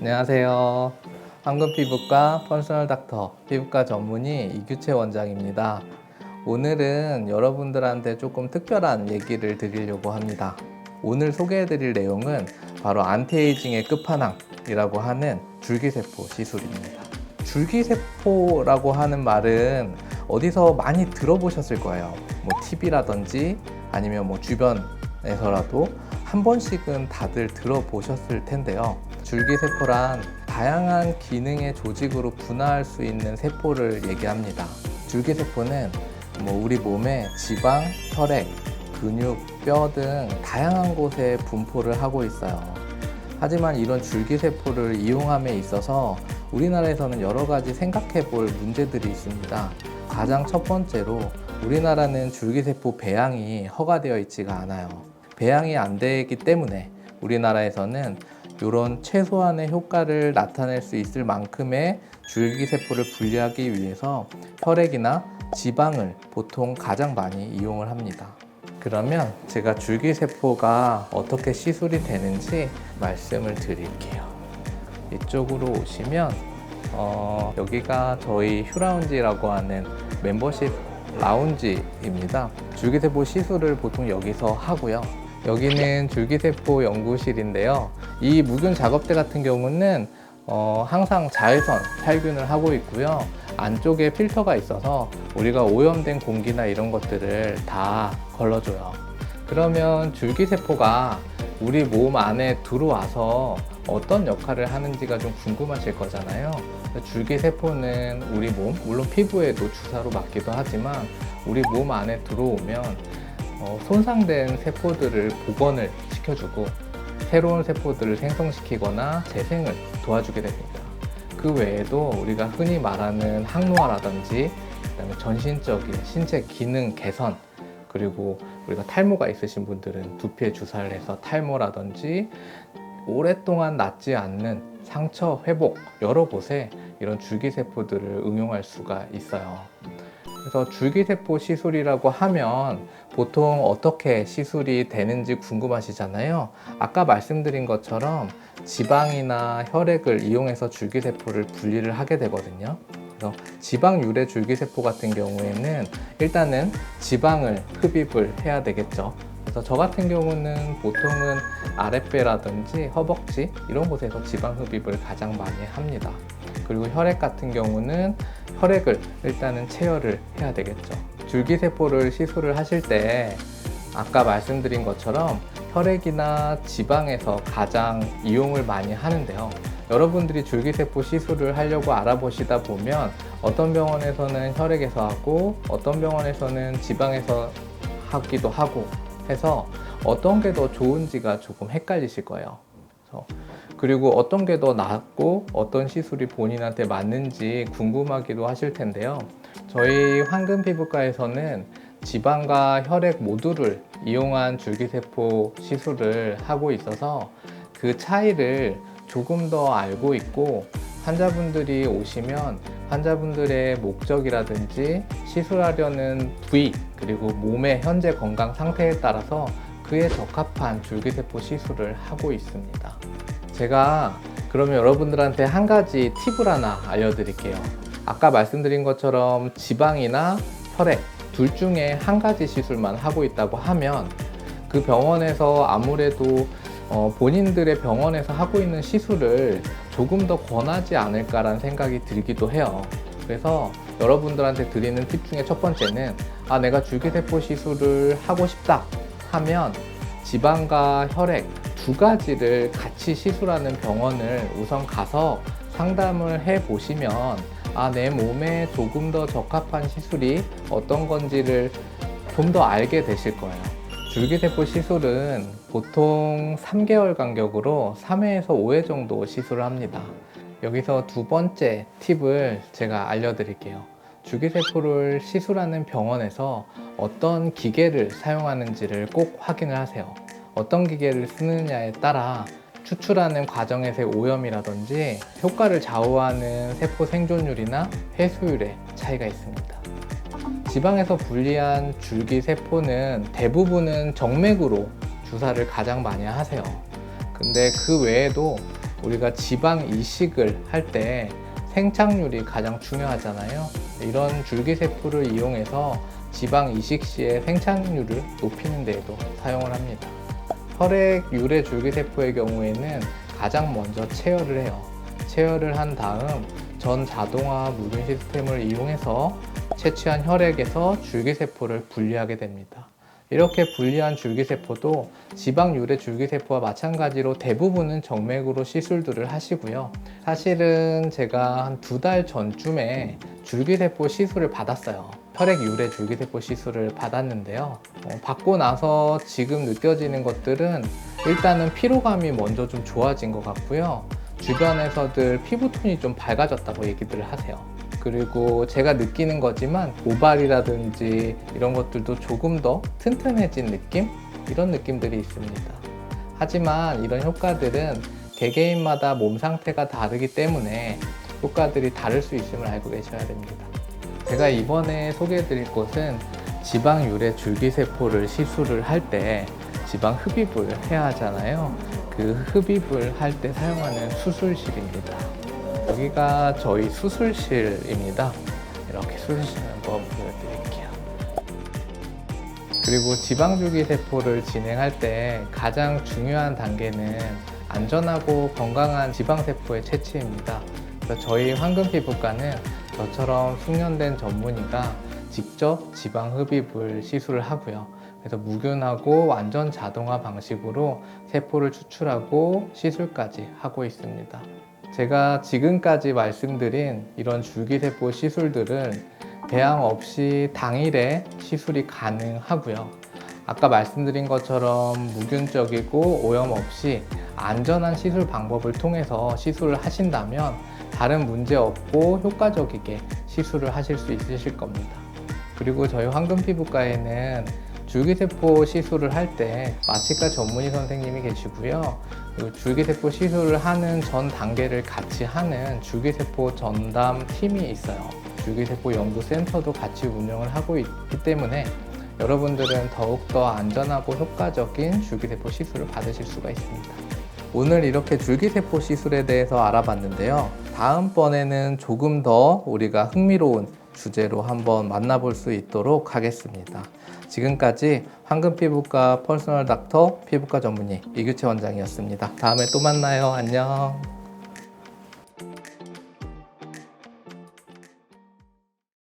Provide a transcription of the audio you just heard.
안녕하세요. 황금피부과 퍼스널 닥터 피부과 전문의 이규채 원장입니다. 오늘은 여러분들한테 조금 특별한 얘기를 드리려고 합니다. 오늘 소개해드릴 내용은 바로 안티에이징의 끝판왕이라고 하는 줄기세포 시술입니다. 줄기세포라고 하는 말은 어디서 많이 들어보셨을 거예요. TV라든지 아니면 주변에서라도 한 번씩은 다들 들어보셨을 텐데요. 줄기세포란 다양한 기능의 조직으로 분화할 수 있는 세포를 얘기합니다. 줄기세포는 우리 몸의 지방, 혈액, 근육, 뼈 등 다양한 곳에 분포를 하고 있어요. 하지만 이런 줄기세포를 이용함에 있어서 우리나라에서는 여러 가지 생각해 볼 문제들이 있습니다. 가장 첫 번째로 우리나라는 줄기세포 배양이 허가되어 있지가 않아요. 배양이 안 되기 때문에 우리나라에서는 이런 최소한의 효과를 나타낼 수 있을 만큼의 줄기세포를 분리하기 위해서 혈액이나 지방을 보통 가장 많이 이용을 합니다. 그러면 제가 줄기세포가 어떻게 시술이 되는지 말씀을 드릴게요. 이쪽으로 오시면 여기가 저희 휴라운지라고 하는 멤버십 라운지입니다. 줄기세포 시술을 보통 여기서 하고요. 여기는 줄기세포 연구실인데요. 이 무균 작업대 같은 경우는 항상 자외선 살균을 하고 있고요. 안쪽에 필터가 있어서 우리가 오염된 공기나 이런 것들을 다 걸러줘요. 그러면 줄기세포가 우리 몸 안에 들어와서 어떤 역할을 하는지가 좀 궁금하실 거잖아요. 줄기세포는 우리 몸, 물론 피부에도 주사로 맞기도 하지만 우리 몸 안에 들어오면 손상된 세포들을 복원을 시켜주고 새로운 세포들을 생성시키거나 재생을 도와주게 됩니다. 그 외에도 우리가 흔히 말하는 항노화라든지 그다음에 전신적인 신체 기능 개선, 그리고 우리가 탈모가 있으신 분들은 두피에 주사를 해서 탈모라든지 오랫동안 낫지 않는 상처 회복, 여러 곳에 이런 줄기세포들을 응용할 수가 있어요. 그래서 줄기세포 시술이라고 하면 보통 어떻게 시술이 되는지 궁금하시잖아요. 아까 말씀드린 것처럼 지방이나 혈액을 이용해서 줄기세포를 분리를 하게 되거든요. 그래서 지방 유래 줄기세포 같은 경우에는 일단은 지방을 흡입을 해야 되겠죠. 그래서 저 같은 경우는 보통은 아랫배라든지 허벅지 이런 곳에서 지방 흡입을 가장 많이 합니다. 그리고 혈액 같은 경우는 혈액을 일단은 체열을 해야 되겠죠. 줄기세포를 시술을 하실 때 아까 말씀드린 것처럼 혈액이나 지방에서 가장 이용을 많이 하는데요. 여러분들이 줄기세포 시술을 하려고 알아보시다 보면 어떤 병원에서는 혈액에서 하고 어떤 병원에서는 지방에서 하기도 하고 해서 어떤 게 더 좋은지가 조금 헷갈리실 거예요. 그리고 어떤 게 더 낫고 어떤 시술이 본인한테 맞는지 궁금하기도 하실 텐데요. 저희 황금피부과에서는 지방과 혈액 모두를 이용한 줄기세포 시술을 하고 있어서 그 차이를 조금 더 알고 있고, 환자분들이 오시면 환자분들의 목적이라든지 시술하려는 부위 그리고 몸의 현재 건강 상태에 따라서 그에 적합한 줄기세포 시술을 하고 있습니다. 제가 그러면 여러분들한테 한 가지 팁을 하나 알려드릴게요. 아까 말씀드린 것처럼 지방이나 혈액 둘 중에 한 가지 시술만 하고 있다고 하면 그 병원에서 아무래도 본인들의 병원에서 하고 있는 시술을 조금 더 권하지 않을까라는 생각이 들기도 해요. 그래서 여러분들한테 드리는 팁 중에 첫 번째는 내가 줄기세포 시술을 하고 싶다 하면 지방과 혈액 두 가지를 같이 시술하는 병원을 우선 가서 상담을 해 보시면 내 몸에 조금 더 적합한 시술이 어떤 건지를 좀 더 알게 되실 거예요. 줄기세포 시술은 보통 3개월 간격으로 3회에서 5회 정도 시술을 합니다. 여기서 두 번째 팁을 제가 알려드릴게요. 줄기세포를 시술하는 병원에서 어떤 기계를 사용하는지를 꼭 확인을 하세요. 어떤 기계를 쓰느냐에 따라 추출하는 과정에서의 오염이라든지 효과를 좌우하는 세포 생존율이나 회수율에 차이가 있습니다. 지방에서 분리한 줄기세포는 대부분은 정맥으로 주사를 가장 많이 하세요. 근데 그 외에도 우리가 지방 이식을 할 때 생착률이 가장 중요하잖아요. 이런 줄기세포를 이용해서 지방 이식 시에 생착률을 높이는 데에도 사용을 합니다. 혈액 유래 줄기세포의 경우에는 가장 먼저 체열을 해요. 체열을 한 다음 전 자동화 무균 시스템을 이용해서 채취한 혈액에서 줄기세포를 분리하게 됩니다. 이렇게 분리한 줄기세포도 지방 유래 줄기세포와 마찬가지로 대부분은 정맥으로 시술들을 하시고요. 사실은 제가 한 2달 전쯤에 줄기세포 시술을 받았어요. 혈액 유래 줄기세포 시술을 받았는데요. 받고 나서 지금 느껴지는 것들은 일단은 피로감이 먼저 좀 좋아진 것 같고요. 주변에서들 피부톤이 좀 밝아졌다고 얘기들을 하세요. 그리고 제가 느끼는 거지만 모발이라든지 이런 것들도 조금 더 튼튼해진 느낌? 이런 느낌들이 있습니다. 하지만 이런 효과들은 개개인마다 몸 상태가 다르기 때문에 효과들이 다를 수 있음을 알고 계셔야 됩니다. 제가 이번에 소개해 드릴 것은 지방 유래 줄기세포를 시술을 할 때 지방 흡입을 해야 하잖아요. 그 흡입을 할 때 사용하는 수술실입니다. 여기가 저희 수술실입니다. 이렇게 수술실 한번 보여드릴게요. 그리고 지방줄기세포를 진행할 때 가장 중요한 단계는 안전하고 건강한 지방세포의 채취입니다. 그래서 저희 황금피부과는 저처럼 숙련된 전문의가 직접 지방 흡입을 시술을 하고요. 그래서 무균하고 완전 자동화 방식으로 세포를 추출하고 시술까지 하고 있습니다. 제가 지금까지 말씀드린 이런 줄기세포 시술들은 배양 없이 당일에 시술이 가능하고요. 아까 말씀드린 것처럼 무균적이고 오염 없이 안전한 시술 방법을 통해서 시술을 하신다면 다른 문제 없고 효과적이게 시술을 하실 수 있으실 겁니다. 그리고 저희 황금피부과에는 줄기세포 시술을 할 때 마취과 전문의 선생님이 계시고요. 그리고 줄기세포 시술을 하는 전 단계를 같이 하는 줄기세포 전담 팀이 있어요. 줄기세포 연구센터도 같이 운영을 하고 있기 때문에 여러분들은 더욱더 안전하고 효과적인 줄기세포 시술을 받으실 수가 있습니다. 오늘 이렇게 줄기세포 시술에 대해서 알아봤는데요. 다음번에는 조금 더 우리가 흥미로운 주제로 한번 만나볼 수 있도록 하겠습니다. 지금까지 황금피부과 퍼스널 닥터 피부과 전문의 이규채 원장이었습니다. 다음에 또 만나요. 안녕.